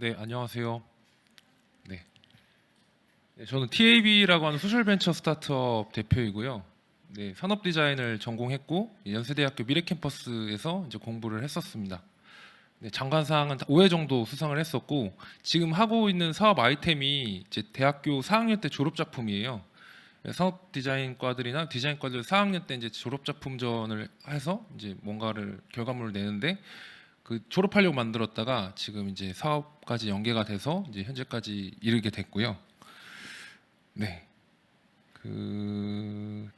네, 안녕하세요. 네. 네, 저는 TAB라고 하는 소셜벤처 스타트업 대표이고요. 네, 산업 디자인을 전공했고 연세대학교 미래캠퍼스에서 이제 공부를 했었습니다. 네, 장관상은 5회 정도 수상을 했었고 지금 하고 있는 사업 아이템이 이제 대학교 4학년 때 졸업 작품이에요. 네, 산업 디자인과들이나 디자인과들 4학년 때 이제 졸업 작품전을 해서 이제 뭔가를 결과물을 내는데 그 졸업하려고 만들었다가 지금 이제 사업까지 연계가 돼서 이제 현재까지 이르게 됐고요. 네. 그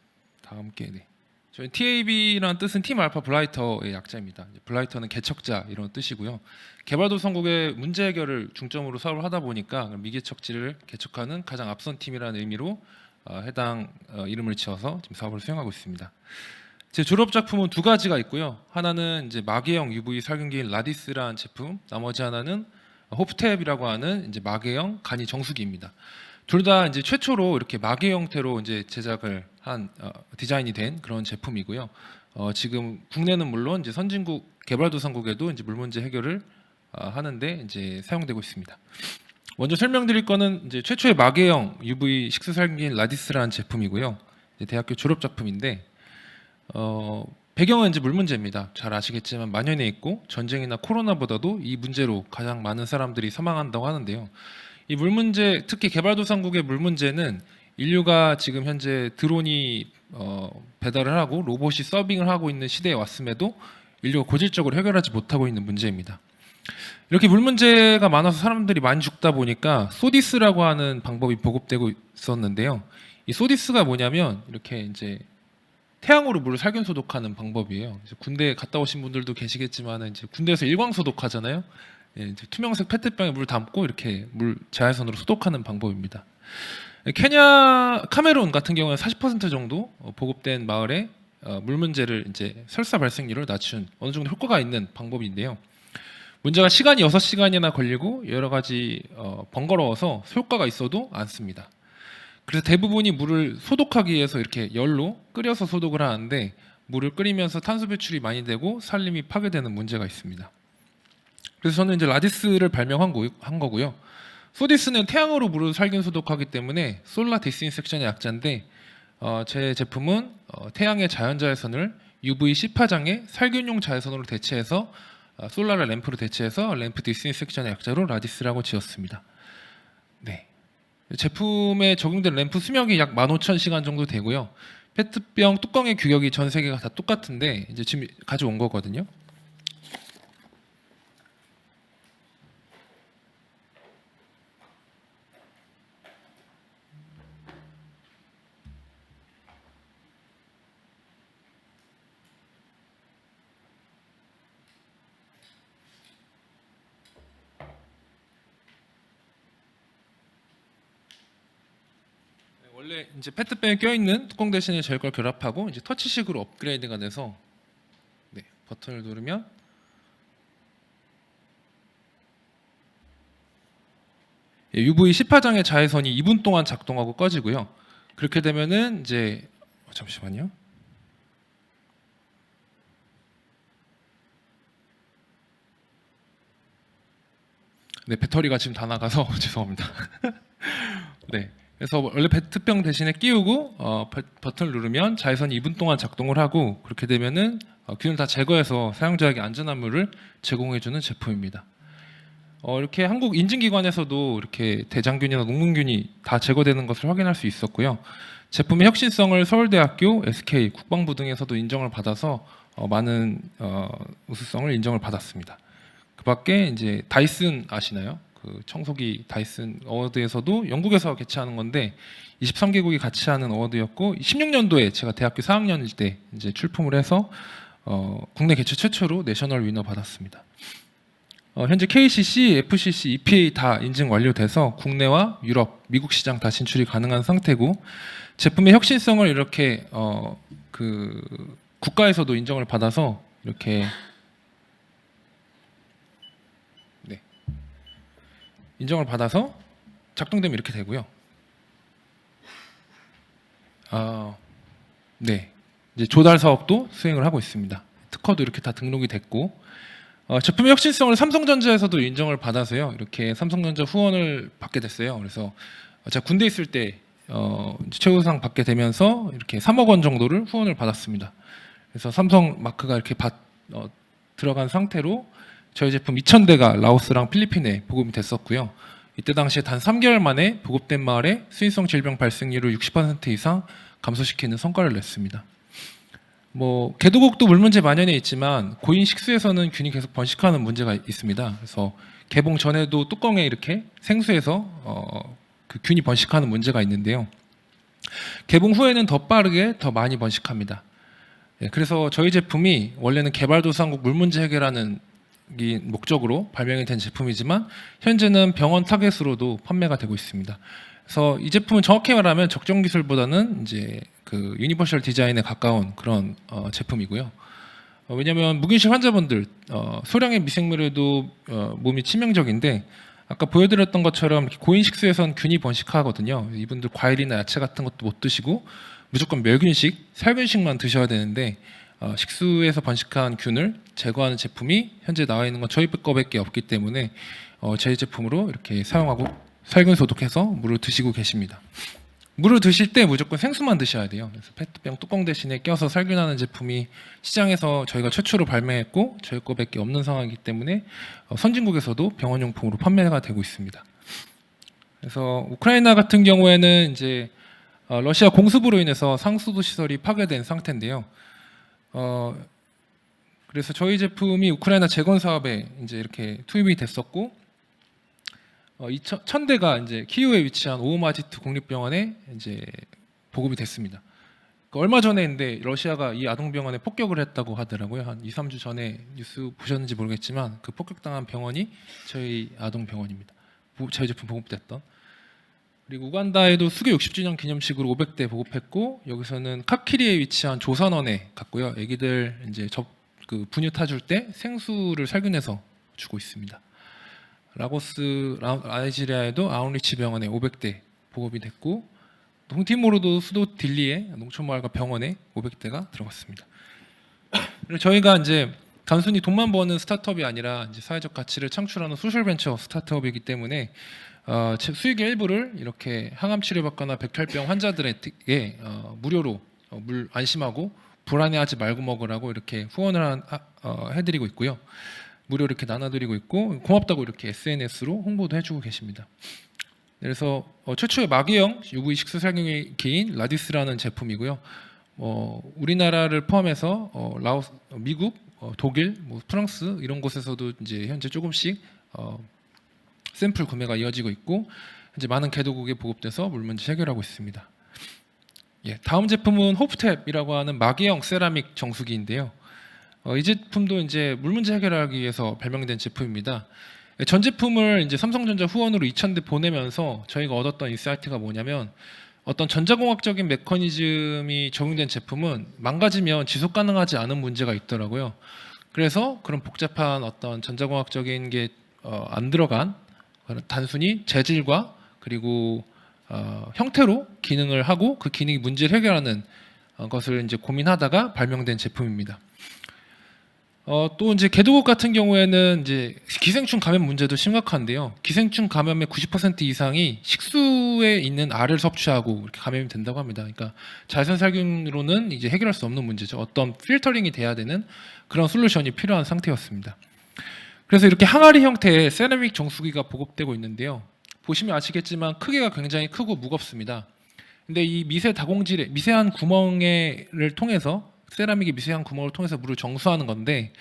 다음 게 네. 저희 TAB라는 뜻은 팀 알파 블라이터의 약자입니다. 블라이터는 개척자 이런 뜻이고요. 개발도상국의 문제 해결을 중점으로 사업을 하다 보니까 미개척지를 개척하는 가장 앞선 팀이라는 의미로 해당 이름을 지어서 지금 사업을 수행하고 있습니다. 제 졸업 작품은 두 가지가 있고요. 하나는 이제 마개형 UV 살균기인 라디스라는 제품, 나머지 하나는 호프탭이라고 하는 이제 마개형 간이 정수기입니다. 둘 다 이제 최초로 이렇게 마개 형태로 이제 제작을 한 디자인이 된 그런 제품이고요. 지금 국내는 물론 이제 선진국 개발도상국에도 이제 물 문제 해결을 하는데 이제 사용되고 있습니다. 먼저 설명드릴 거는 이제 최초의 마개형 UV 식수 살균기인 라디스라는 제품이고요. 이제 대학교 졸업 작품인데 배경은 이제 물 문제입니다. 잘 아시겠지만 만연해 있고 전쟁이나 코로나보다도 이 문제로 가장 많은 사람들이 사망한다고 하는데요. 이 물 문제, 특히 개발도상국의 물 문제는 인류가 지금 현재 드론이 배달을 하고 로봇이 서빙을 하고 있는 시대에 왔음에도 인류가 고질적으로 해결하지 못하고 있는 문제입니다. 이렇게 물 문제가 많아서 사람들이 많이 죽다 보니까 소디스라고 하는 방법이 보급되고 있었는데요. 이 소디스가 뭐냐면 이렇게 이제 태양으로 물을 살균 소독하는 방법이에요. 군대 갔다 오신 분들도 계시겠지만 이제 군대에서 일광 소독하잖아요. 예, 이제 투명색 페트병에 물 담고 이렇게 물 자외선으로 소독하는 방법입니다. 케냐, 카메룬 같은 경우는 40% 정도 보급된 마을에 물 문제를 이제 설사 발생률을 낮춘 어느 정도 효과가 있는 방법인데요. 문제가 시간이 6시간이나 걸리고 여러 가지 번거로워서 효과가 있어도 않습니다. 그래서 대부분이 물을 소독하기 위해서 이렇게 열로 끓여서 소독을 하는데 물을 끓이면서 탄소 배출이 많이 되고 산림이 파괴되는 문제가 있습니다. 그래서 저는 이제 라디스를 발명한 거고요. 소디스는 태양으로 물을 살균 소독하기 때문에 솔라 디스인섹션의 약자인데 제 제품은 태양의 자연자외선을 UV C파장의 살균용 자외선으로 대체해서 솔라를 램프로 대체해서 램프 디스인섹션의 약자로 라디스라고 지었습니다. 네. 제품에 적용된 램프 수명이 약 15,000시간 정도 되고요. 페트병 뚜껑의 규격이 전 세계가 다 똑같은데 이제 지금 가져온 거거든요. 원래 이제 페트병에 껴있는 뚜껑 대신에 저희 걸 결합하고 이제 터치식으로 업그레이드가 돼서 네, 버튼을 누르면 UV C파장의 자외선이 2분 동안 작동하고 꺼지고요. 그렇게 되면은 이제 잠시만요. 네, 배터리가 지금 다 나가서 죄송합니다. 네. 그래서 원래 페트병 대신에 끼우고 버튼을 누르면 자외선이 2분 동안 작동을 하고 그렇게 되면은 균을 다 제거해서 사용자에게 안전한 물을 제공해주는 제품입니다. 이렇게 한국 인증기관에서도 이렇게 대장균이나 녹균이 다 제거되는 것을 확인할 수 있었고요. 제품의 혁신성을 서울대학교, SK, 국방부 등에서도 인정을 받아서 많은 우수성을 인정을 받았습니다. 그밖에 이제 다이슨 아시나요? 그 청소기 다이슨 어워드에서도 영국에서 개최하는 건데 23개국이 같이 하는 어워드였고 16년도에 제가 대학교 4학년일 때 이제 출품을 해서 국내 개최 최초로 내셔널 위너 받았습니다. 현재 KCC, FCC, EPA 다 인증 완료돼서 국내와 유럽, 미국 시장 다 진출이 가능한 상태고 제품의 혁신성을 이렇게 그 국가에서도 인정을 받아서 이렇게 네, 인정을 받아서 작동되면 이렇게 되고요. 네, 이제 조달 사업도 수행을 하고 있습니다. 특허도 이렇게 다 등록이 됐고 제품의 혁신성을 삼성전자에서도 인정을 받아서요. 이렇게 삼성전자 후원을 받게 됐어요. 그래서 제가 군대 있을 때 최우상 받게 되면서 이렇게 3억 원 정도를 후원을 받았습니다. 그래서 삼성 마크가 이렇게 들어간 상태로 저희 제품 2,000대가 라오스랑 필리핀에 보급이 됐었고요. 이때 당시에 단 3개월 만에 보급된 마을에 수인성 질병 발생률을 60% 이상 감소시키는 성과를 냈습니다. 개도국도 물 문제 만연해 있지만 고인 식수에서는 균이 계속 번식하는 문제가 있습니다. 그래서 개봉 전에도 뚜껑에 이렇게 생수에서 그 균이 번식하는 문제가 있는데요. 개봉 후에는 더 빠르게 더 많이 번식합니다. 그래서 저희 제품이 원래는 개발도상국 물 문제 해결하는 이 목적으로 발명이 된 제품이지만 현재는 병원 타겟으로도 판매가 되고 있습니다. 그래서 이 제품은 정확히 말하면 적정 기술보다는 이제 그 유니버셜 디자인에 가까운 그런 제품이고요. 왜냐하면 무균실 환자분들 소량의 미생물에도 몸이 치명적인데 아까 보여드렸던 것처럼 고인 식수에선 균이 번식하거든요. 이분들 과일이나 야채 같은 것도 못 드시고 무조건 멸균식, 살균식만 드셔야 되는데 식수에서 번식한 균을 제거하는 제품이 현재 나와 있는 건 저희 거밖에 없기 때문에 저희 제품으로 이렇게 사용하고 살균 소독해서 물을 드시고 계십니다. 물을 드실 때 무조건 생수만 드셔야 돼요. 그래서 페트병 뚜껑 대신에 껴서 살균하는 제품이 시장에서 저희가 최초로 발명했고 저희 거밖에 없는 상황이기 때문에 선진국에서도 병원용품으로 판매가 되고 있습니다. 그래서 우크라이나 같은 경우에는 이제 러시아 공습으로 인해서 상수도 시설이 파괴된 상태인데요. 그래서 저희 제품이 우크라이나 재건 사업에 이제 이렇게 투입이 됐었고 1,000대가 이제 키이우에 위치한 오우마지트 국립병원에 이제 보급이 됐습니다. 얼마 전에 근데 러시아가 이 아동병원에 폭격을 했다고 하더라고요. 한 2, 3주 전에 뉴스 보셨는지 모르겠지만 그 폭격당한 병원이 저희 아동병원입니다. 저희 제품 보급됐던. 그리고 우간다에도 수교 60주년 기념식으로 500대 보급했고 여기서는 카키리에 위치한 조선원에 갔고요. 애기들 이제 그 분유 타줄 때 생수를 살균해서 주고 있습니다. 라고스 나이지리아에도 아웃리치 병원에 500대 보급이 됐고 홍티모르도 수도 딜리에 농촌마을과 병원에 500대가 들어갔습니다. 그리고 저희가 이제 단순히 돈만 버는 스타트업이 아니라 이제 사회적 가치를 창출하는 소셜 벤처 스타트업이기 때문에 수익의 일부를 이렇게 항암 치료받거나 백혈병 환자들에게 무료로 물 안심하고 불안해하지 말고 먹으라고 이렇게 후원을 해드리고 있고요. 무료로 이렇게 나눠드리고 있고 고맙다고 이렇게 SNS로 홍보도 해주고 계십니다. 그래서 최초의 마개형 UV 식수 살균기인 라디스라는 제품이고요. 우리나라를 포함해서 라오스, 미국, 독일, 프랑스 이런 곳에서도 이제 현재 조금씩 샘플 구매가 이어지고 있고 현재 많은 개도국에 보급돼서 물 문제 해결하고 있습니다. 다음 제품은 호프탭이라고 하는 마개형 세라믹 정수기인데요. 이 제품도 이제 물 문제 해결하기 위해서 발명된 제품입니다. 전 제품을 이제 삼성전자 후원으로 2,000대 보내면서 저희가 얻었던 인사이트가 뭐냐면 어떤 전자공학적인 메커니즘이 적용된 제품은 망가지면 지속 가능하지 않은 문제가 있더라고요. 그래서 그런 복잡한 어떤 전자공학적인 게 안 들어간 단순히 재질과 그리고 형태로 기능을 하고 그 기능이 문제를 해결하는 것을 이제 고민하다가 발명된 제품입니다. 또 이제 개도국 같은 경우에는 이제 기생충 감염 문제도 심각한데요. 기생충 감염의 90% 이상이 식수에 있는 알을 섭취하고 이렇게 감염이 된다고 합니다. 그러니까 자외선 살균으로는 이제 해결할 수 없는 문제죠. 어떤 필터링이 돼야 되는 그런 솔루션이 필요한 상태였습니다. 그래서 이렇게 항아리 형태의 세라믹 정수기가 보급되고 있는데요. 보시면 아시겠지만 크기가 굉장히 크고 무겁습니다. 근데 이 미세한 구멍을 통해서 세라믹의 미세한 구멍을 통해서 물을 정수하는 건데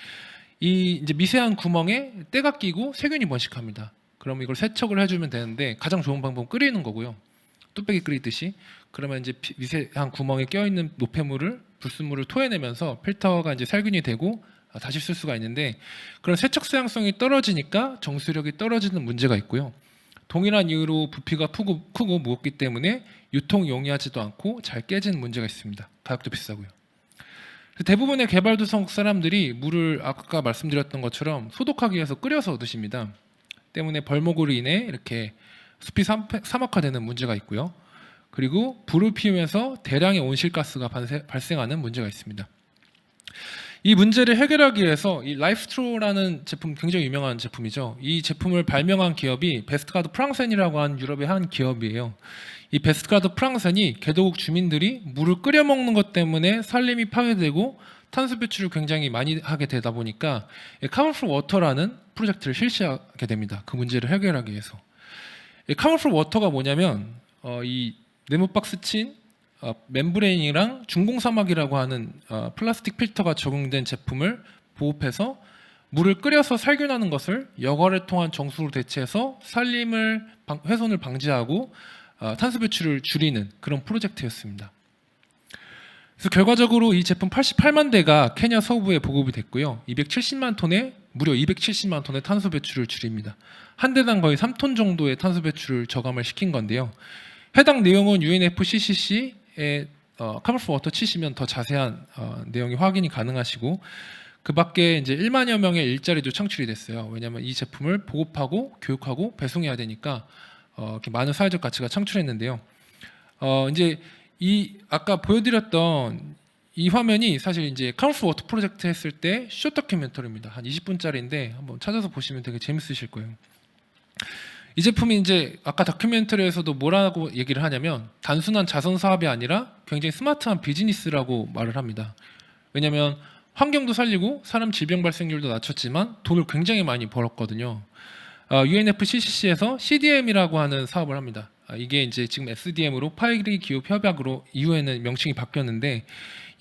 이 이제 미세한 구멍에 때가 끼고 세균이 번식합니다. 그럼 이걸 세척을 해주면 되는데 가장 좋은 방법은 끓이는 거고요. 뚝배기 끓이듯이. 그러면 이제 미세한 구멍에 껴있는 노폐물을 불순물을 토해내면서 필터가 이제 살균이 되고 다시 쓸 수가 있는데 그런 세척 사용성이 떨어지니까 정수력이 떨어지는 문제가 있고요. 동일한 이유로 부피가 크고 무겁기 때문에 유통 용이하지도 않고 잘 깨지는 문제가 있습니다. 가격도 비싸고요. 대부분의 개발도상국 사람들이 물을 아까 말씀드렸던 것처럼 소독하기 위해서 끓여서 드십니다. 때문에 벌목으로 인해 이렇게 숲이 사막화되는 문제가 있고요. 그리고 불을 피우면서 대량의 온실가스가 발생하는 문제가 있습니다. 이 문제를 해결하기 위해서 이 라이프스트로라는 제품 굉장히 유명한 제품이죠. 이 제품을 발명한 기업이 베스트가드 프랑센이라고 하는 유럽의 한 기업이에요. 이 베스트가드 프랑센이 개도국 주민들이 물을 끓여 먹는 것 때문에 산림이 파괴되고 탄소 배출을 굉장히 많이 하게 되다 보니까 카몬풀 워터라는 프로젝트를 실시하게 됩니다. 그 문제를 해결하기 위해서. 카몬풀 워터가 뭐냐면 이 네모박스 친 멤브레인이랑 중공사막이라고 하는 플라스틱 필터가 적용된 제품을 보호해서 물을 끓여서 살균하는 것을 여과를 통한 정수로 대체해서 산림을 훼손을 방지하고 탄소 배출을 줄이는 그런 프로젝트였습니다. 그래서 결과적으로 이 제품 88만 대가 케냐 서부에 보급이 됐고요. 무려 270만 톤의 탄소 배출을 줄입니다. 한 대당 거의 3톤 정도의 탄소 배출을 저감을 시킨 건데요. 해당 내용은 UNFCCC의 카몬풀 워터 치시면 더 자세한 내용이 확인이 가능하시고, 그 밖에 이제 1만여 명의 일자리도 창출이 됐어요. 왜냐하면 이 제품을 보급하고 교육하고 배송해야 되니까 이렇게 많은 사회적 가치가 창출했는데요. 이제 이 아까 보여드렸던 이 화면이 사실 이제 카몬풀 워터 프로젝트 했을 때 숏 다큐멘터리입니다. 한 20분짜리인데 한번 찾아서 보시면 되게 재밌으실 거예요. 이 제품이 이제 아까 다큐멘터리에서도 뭐라고 얘기를 하냐면 단순한 자선 사업이 아니라 굉장히 스마트한 비즈니스라고 말을 합니다. 왜냐하면 환경도 살리고 사람 질병 발생률도 낮췄지만 돈을 굉장히 많이 벌었거든요. UNFCCC에서 CDM이라고 하는 사업을 합니다. 이게 이제 지금 SDM으로 파리 기후 협약으로 이후에는 명칭이 바뀌었는데,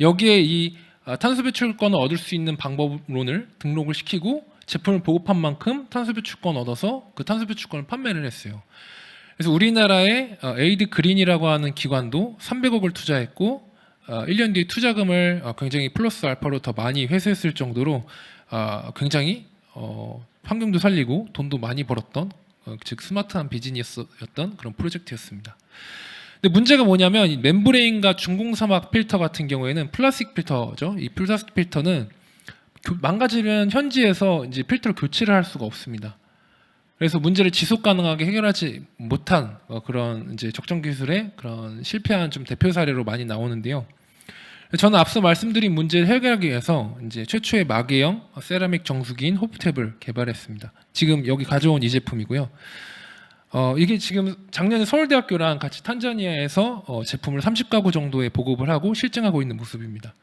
여기에 이 탄소 배출권을 얻을 수 있는 방법론을 등록을 시키고 제품을 보급한 만큼 탄소 배출권 얻어서 그 탄소 배출권을 판매를 했어요. 그래서 우리나라의 에이드 그린이라고 하는 기관도 300억을 투자했고 1년 뒤에 투자금을 굉장히 플러스 알파로 더 많이 회수했을 정도로 굉장히 환경도 살리고 돈도 많이 벌었던 즉 스마트한 비즈니스였던 그런 프로젝트였습니다. 근데 문제가 뭐냐면 이 멤브레인과 중공사막 필터 같은 경우에는 플라스틱 필터죠. 이 플라스틱 필터는 망가지면 현지에서 이제 필터를 교체를 할 수가 없습니다. 그래서 문제를 지속 가능하게 해결하지 못한 그런 이제 적정 기술의 그런 실패한 좀 대표 사례로 많이 나오는데요. 저는 앞서 말씀드린 문제를 해결하기 위해서 이제 최초의 마개형 세라믹 정수기인 호프탭을 개발했습니다. 지금 여기 가져온 이 제품이고요. 이게 지금 작년에 서울대학교랑 같이 탄자니아에서 제품을 30가구 정도에 보급을 하고 실증하고 있는 모습입니다.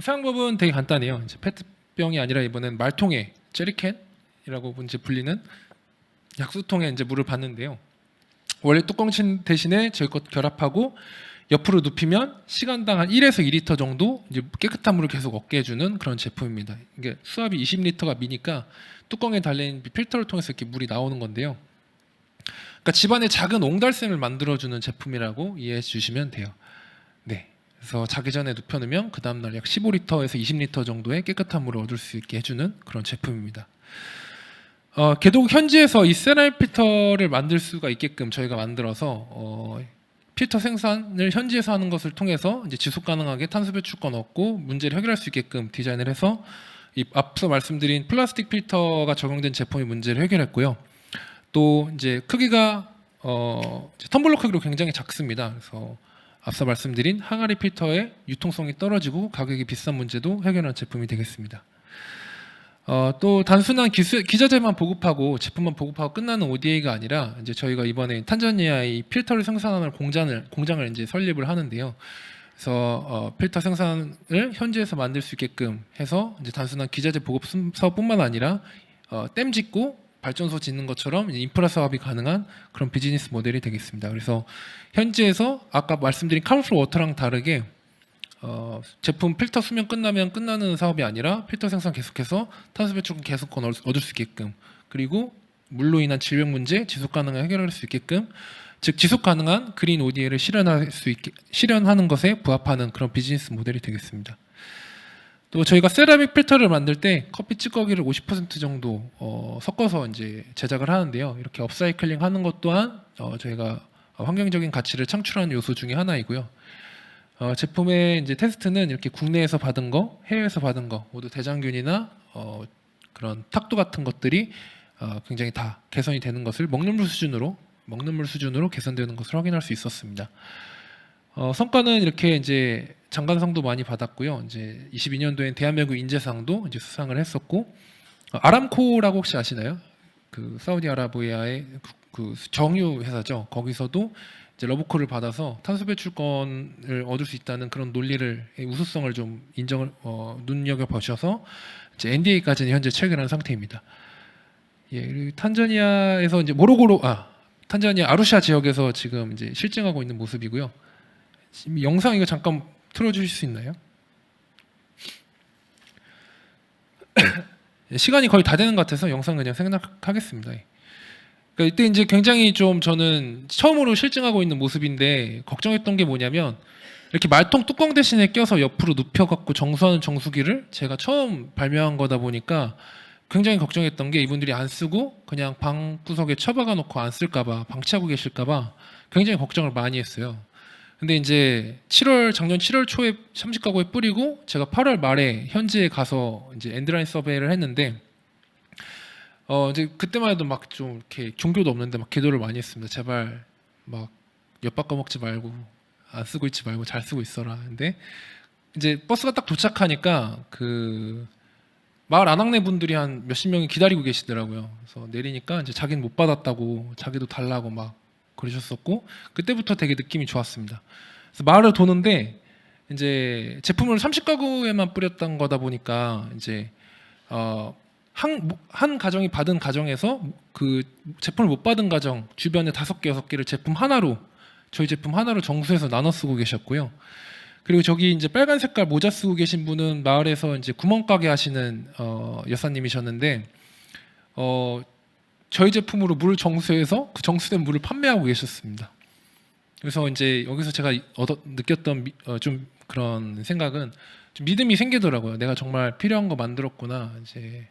사용법은 되게 간단해요. 이제 페트병이 아니라 이번엔 말통에 제리캔이라고 이제 불리는 약수통에 이제 물을 붓는데요. 원래 뚜껑친 대신에 저희 것 결합하고 옆으로 눕히면 시간당 한 1에서 2리터 정도 이제 깨끗한 물을 계속 얻게 해주는 그런 제품입니다. 이게 수압이 20리터가 미니까 뚜껑에 달린 필터를 통해서 이렇게 물이 나오는 건데요. 그러니까 집안에 작은 옹달샘을 만들어주는 제품이라고 이해해 주시면 돼요. 네. 그래서 자기 전에 눕혀놓으면 그 다음날 약 15리터에서 20리터 정도의 깨끗한 물을 얻을 수 있게 해주는 그런 제품입니다. 개도국 현지에서 이 세라믹 필터를 만들 수가 있게끔 저희가 만들어서 필터 생산을 현지에서 하는 것을 통해서 이제 지속 가능하게 탄소 배출권 얻고 문제를 해결할 수 있게끔 디자인을 해서 이 앞서 말씀드린 플라스틱 필터가 적용된 제품의 문제를 해결했고요. 또 이제 크기가 텀블러 크기로 굉장히 작습니다. 그래서 앞서 말씀드린 항아리 필터의 유통성이 떨어지고 가격이 비싼 문제도 해결한 제품이 되겠습니다. 또 단순한 기자재만 보급하고 제품만 보급하고 끝나는 ODA가 아니라 이제 저희가 이번에 탄자니아의 이 필터를 생산하는 공장을 이제 설립을 하는데요. 그래서 필터 생산을 현지에서 만들 수 있게끔 해서 이제 단순한 기자재 보급 사업뿐만 아니라 댐 짓고 발전소 짓는 것처럼 인프라 사업이 가능한 그런 비즈니스 모델이 되겠습니다. 그래서 현지에서 아까 말씀드린 카몬풀 워터랑 다르게 제품 필터 수명 끝나면 끝나는 사업이 아니라 필터 생산 계속해서 탄소 배출권 계속 얻을 수 있게끔, 그리고 물로 인한 질병 문제 지속 가능하게 해결할 수 있게끔, 즉 지속 가능한 그린 ODA를 실현하는 것에 부합하는 그런 비즈니스 모델이 되겠습니다. 또 저희가 세라믹 필터를 만들 때 커피 찌꺼기를 50% 정도 섞어서 이제 제작을 하는데요. 이렇게 업사이클링 하는 것 또한 저희가 환경적인 가치를 창출하는 요소 중에 하나이고요. 제품의 이제 테스트는 이렇게 국내에서 받은 거, 해외에서 받은 거 모두 대장균이나 그런 탁도 같은 것들이 굉장히 다 개선이 되는 것을 먹는 물 수준으로 개선되는 것을 확인할 수 있었습니다. 성과는 이렇게 이제 장관상도 많이 받았고요. 이제 22년도엔 대한민국 인재상도 이제 수상을 했었고, 아람코라고 혹시 아시나요? 그 사우디아라비아의 그 정유 회사죠. 거기서도 이제 러브콜을 받아서 탄소 배출권을 얻을 수 있다는 그런 논리를 우수성을 좀 인정을 눈여겨 보셔서 이제 NDA까지는 현재 체결한 상태입니다. 예, 그리고 탄자니아에서 이제 탄자니아 아루샤 지역에서 지금 이제 실증하고 있는 모습이고요. 지금 영상 이거 잠깐 틀어주실 수 있나요? 시간이 거의 다 되는 것 같아서 영상 그냥 생략하겠습니다. 그러니까 이때 이제 굉장히 좀 저는 처음으로 실증하고 있는 모습인데 걱정했던 게 뭐냐면 이렇게 말통 뚜껑 대신에 껴서 옆으로 눕혀갖고 정수하는 정수기를 제가 처음 발명한 거다 보니까 굉장히 걱정했던 게 이분들이 안 쓰고 그냥 방 구석에 처박아 놓고 안 쓸까봐 방치하고 계실까봐 굉장히 걱정을 많이 했어요. 근데 이제 작년 7월 초에 30가구에 뿌리고 제가 8월 말에 현지에 가서 이제 엔드라인 서베이를 했는데 이제 그때만 해도 막 좀 이렇게 종교도 없는데 막 기도를 많이 했습니다. 제발 막 엿바꿔 먹지 말고 안 쓰고 있지 말고 잘 쓰고 있어라. 근데 이제 버스가 딱 도착하니까 그 마을 안악내 분들이 한 몇십 명이 기다리고 계시더라고요. 그래서 내리니까 이제 자기는 못 받았다고 자기도 달라고 막 그러셨었고 그때부터 되게 느낌이 좋았습니다. 그래서 마을을 도는데 이제 제품을 30가구에만 뿌렸던 거다 보니까 이제 한 가정이 받은 가정에서 그 제품을 못 받은 가정 주변에 5개, 6개를 저희 제품 하나로 정수해서 나눠 쓰고 계셨고요. 그리고 저기 이제 빨간 색깔 모자 쓰고 계신 분은 마을에서 이제 구멍가게 하시는 여사님이셨는데 저희 제품으로 물을 정수해서 그 정수된 물을 판매하고 계셨습니다. 그래서 이제 여기서 제가 느꼈던 좀 그런 생각은 좀 믿음이 생기더라고요. 내가 정말 필요한 거 만들었구나. 이제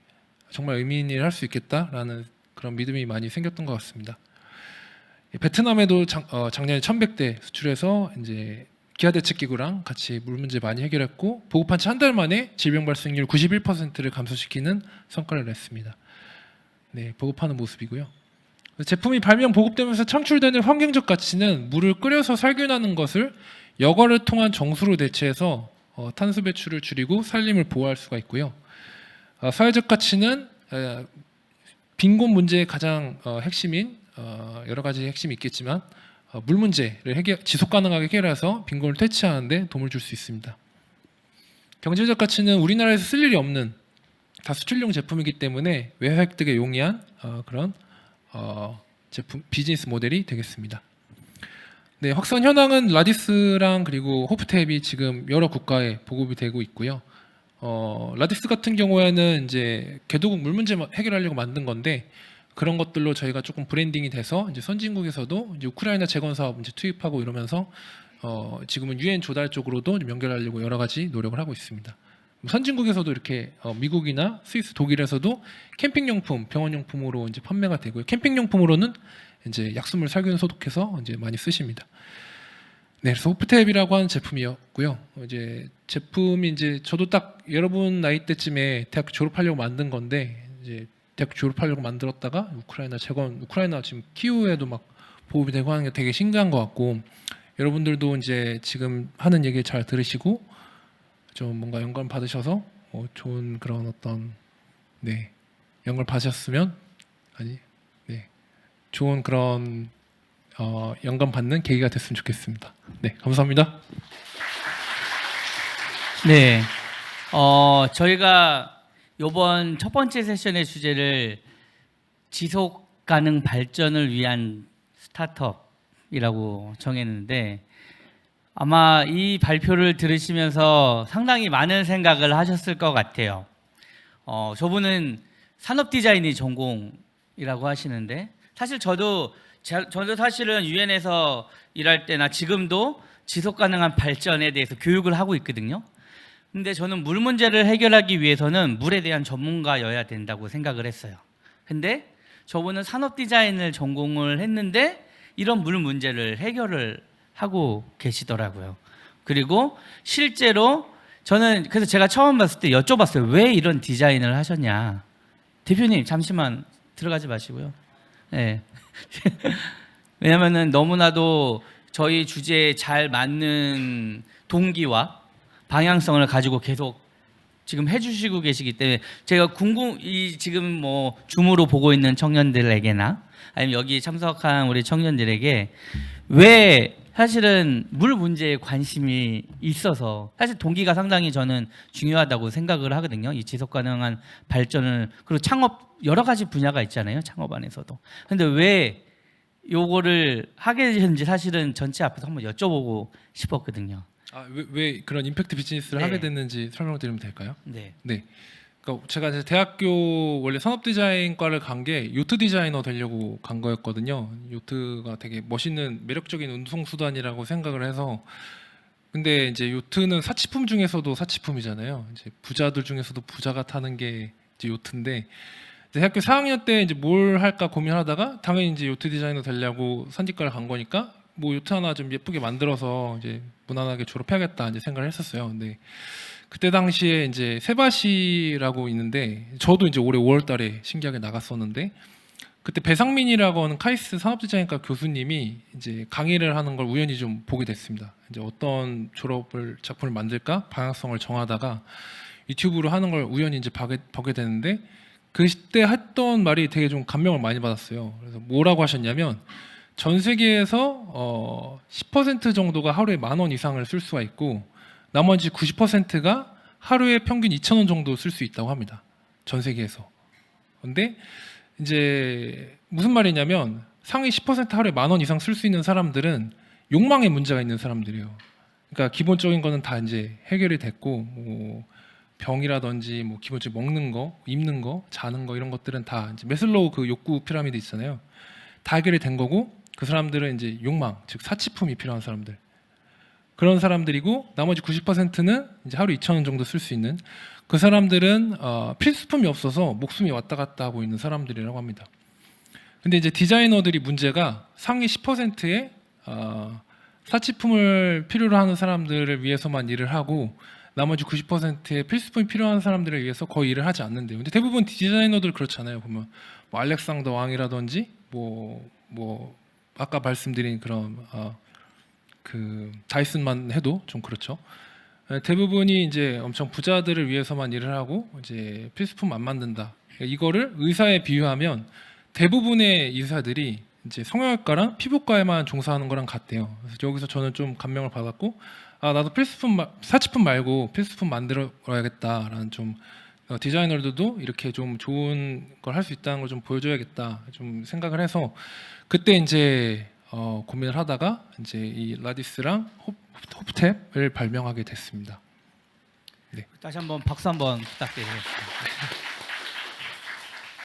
정말 의미 있는 일을 할 수 있겠다라는 그런 믿음이 많이 생겼던 것 같습니다. 베트남에도 작년에 1,100대 수출해서 이제 기아 대책기구랑 같이 물 문제 많이 해결했고 보급한 지 한 달 만에 질병 발생률 91%를 감소시키는 성과를 냈습니다. 네, 보급하는 모습이고요. 제품이 발명 보급되면서 창출되는 환경적 가치는 물을 끓여서 살균하는 것을 여과를 통한 정수로 대체해서 탄소 배출을 줄이고 산림을 보호할 수가 있고요. 사회적 가치는 빈곤 문제의 가장 핵심인 여러 가지 핵심이 있겠지만 물 문제를 지속 가능하게 해결해서 빈곤을 퇴치하는 데 도움을 줄 수 있습니다. 경제적 가치는 우리나라에서 쓸 일이 없는 다수출용 제품이기 때문에 외화 획득에 용이한 그런 제품 비즈니스 모델이 되겠습니다. 네, 확산 현황은 라디스랑 그리고 호프탭이 지금 여러 국가에 보급이 되고 있고요. 라디스 같은 경우에는 이제 개도국 물 문제 해결하려고 만든 건데 그런 것들로 저희가 조금 브랜딩이 돼서 이제 선진국에서도 이제 우크라이나 재건 사업 이제 투입하고 이러면서 지금은 유엔 조달 쪽으로도 좀 연결하려고 여러 가지 노력을 하고 있습니다. 선진국에서도 이렇게 미국이나 스위스, 독일에서도 캠핑용품, 병원용품으로 이제 판매가 되고요. 캠핑용품으로는 이제 약수물 살균 소독해서 이제 많이 쓰십니다. 네, 그래서 호프탭이라고 하는 제품이었고요. 이제 제품이 이제 저도 딱 여러분 나이 때쯤에 대학교 졸업하려고 만든 건데 이제 대학교 졸업하려고 만들었다가 우크라이나 지금 키우에도 막 보급이 되고 하는 게 되게 신기한 것 같고 여러분들도 이제 지금 하는 얘기 잘 들으시고 좀 뭔가 영감 받으셔서 좋은 그런 어떤 영감을 받으셨으면 좋은 그런 영감 받는 계기가 됐으면 좋겠습니다. 네, 감사합니다. 네, 저희가 이번 첫 번째 세션의 주제를 지속 가능 발전을 위한 스타트업이라고 정했는데 아마 이 발표를 들으시면서 상당히 많은 생각을 하셨을 것 같아요. 저분은 산업 디자인이 전공이라고 하시는데 사실 저도 사실은 유엔에서 일할 때나 지금도 지속 가능한 발전에 대해서 교육을 하고 있거든요. 근데 저는 물 문제를 해결하기 위해서는 물에 대한 전문가여야 된다고 생각을 했어요. 근데 저분은 산업 디자인을 전공을 했는데 이런 물 문제를 해결을 하고 계시더라고요. 그리고 실제로 저는 그래서 제가 처음 봤을 때 여쭤봤어요. 왜 이런 디자인을 하셨냐. 대표님 잠시만 들어가지 마시고요. 네. 왜냐면은 너무나도 저희 주제에 잘 맞는 동기와 방향성을 가지고 계속 지금 해주시고 계시기 때문에 제가 지금 뭐 줌으로 보고 있는 청년들에게나 아니면 여기 참석한 우리 청년들에게 왜 사실은 물 문제에 관심이 있어서 사실 동기가 상당히 저는 중요하다고 생각을 하거든요. 이 지속 가능한 발전을 그리고 창업 여러 가지 분야가 있잖아요. 창업 안에서도. 근데 왜 요거를 하게 되는지 사실은 전체 앞에서 한번 여쭤보고 싶었거든요. 왜 그런 임팩트 비즈니스를 네. 하게 됐는지 설명드리면 될까요? 네. 네. 그러니까 제가 이제 대학교 원래 산업 디자인과를 간 게 요트 디자이너 되려고 간 거였거든요. 요트가 되게 멋있는 매력적인 운송 수단이라고 생각을 해서 근데 이제 요트는 사치품 중에서도 사치품이잖아요. 이제 부자들 중에서도 부자가 타는 게 이제 요트인데 이제 대학교 4학년 때 이제 뭘 할까 고민하다가 당연히 이제 요트 디자이너 되려고 선지과를 간 거니까 뭐 요트 하나 좀 예쁘게 만들어서 이제 무난하게 졸업해야겠다 이제 생각을 했었어요. 근데 그때 당시에 이제 세바시라고 있는데 저도 이제 올해 5월달에 신기하게 나갔었는데 그때 배상민이라고 하는 카이스트 산업디자인과 교수님이 이제 강의를 하는 걸 우연히 좀 보게 됐습니다. 이제 어떤 작품을 만들까 방향성을 정하다가 유튜브로 하는 걸 우연히 이제 보게 되는데 그때 했던 말이 되게 좀 감명을 많이 받았어요. 그래서 뭐라고 하셨냐면 전 세계에서 10% 정도가 하루에 10,000원 이상을 쓸 수가 있고 나머지 90%가 하루에 평균 2,000원 정도 쓸 수 있다고 합니다. 전 세계에서. 근데 이제 무슨 말이냐면 상위 10% 하루에 10,000원 이상 쓸 수 있는 사람들은 욕망에 문제가 있는 사람들이에요. 그러니까 기본적인 거는 다 이제 해결이 됐고 뭐 병이라든지 뭐 기본적인 먹는 거, 입는 거, 자는 거 이런 것들은 다 이제 메슬로우 그 욕구 피라미드 있잖아요. 다 해결이 된 거고 그 사람들은 이제 욕망, 즉 사치품이 필요한 사람들. 그런 사람들이고 나머지 90%는 이제 하루 2,000원 정도 쓸 수 있는 그 사람들은 필수품이 없어서 목숨이 왔다 갔다 하고 있는 사람들이라고 합니다. 근데 이제 디자이너들이 문제가 상위 10%의 사치품을 필요로 하는 사람들을 위해서만 일을 하고 나머지 90%의 필수품이 필요한 사람들을 위해서 거의 일을 하지 않는데요. 근데 대부분 디자이너들 그렇잖아요. 보면 뭐 알렉산더 왕이라든지 뭐 아까 말씀드린 그런 그 다이슨만 해도 좀 그렇죠. 대부분이 이제 엄청 부자들을 위해서만 일을 하고 이제 필수품 안 만든다. 이거를 의사에 비유하면 대부분의 의사들이 이제 성형외과랑 피부과에만 종사하는 거랑 같대요. 그래서 여기서 저는 좀 감명을 받았고, 나도 사치품 말고 필수품 만들어야겠다라는 좀 디자이너들도 이렇게 좀 좋은 걸 할 수 있다는 걸 좀 보여줘야겠다 좀 생각을 해서 그때 이제 고민을 하다가 이제 이 라디스랑 호프탭을 발명하게 됐습니다. 네. 다시 한번 박수 한번 부탁드리겠습니다.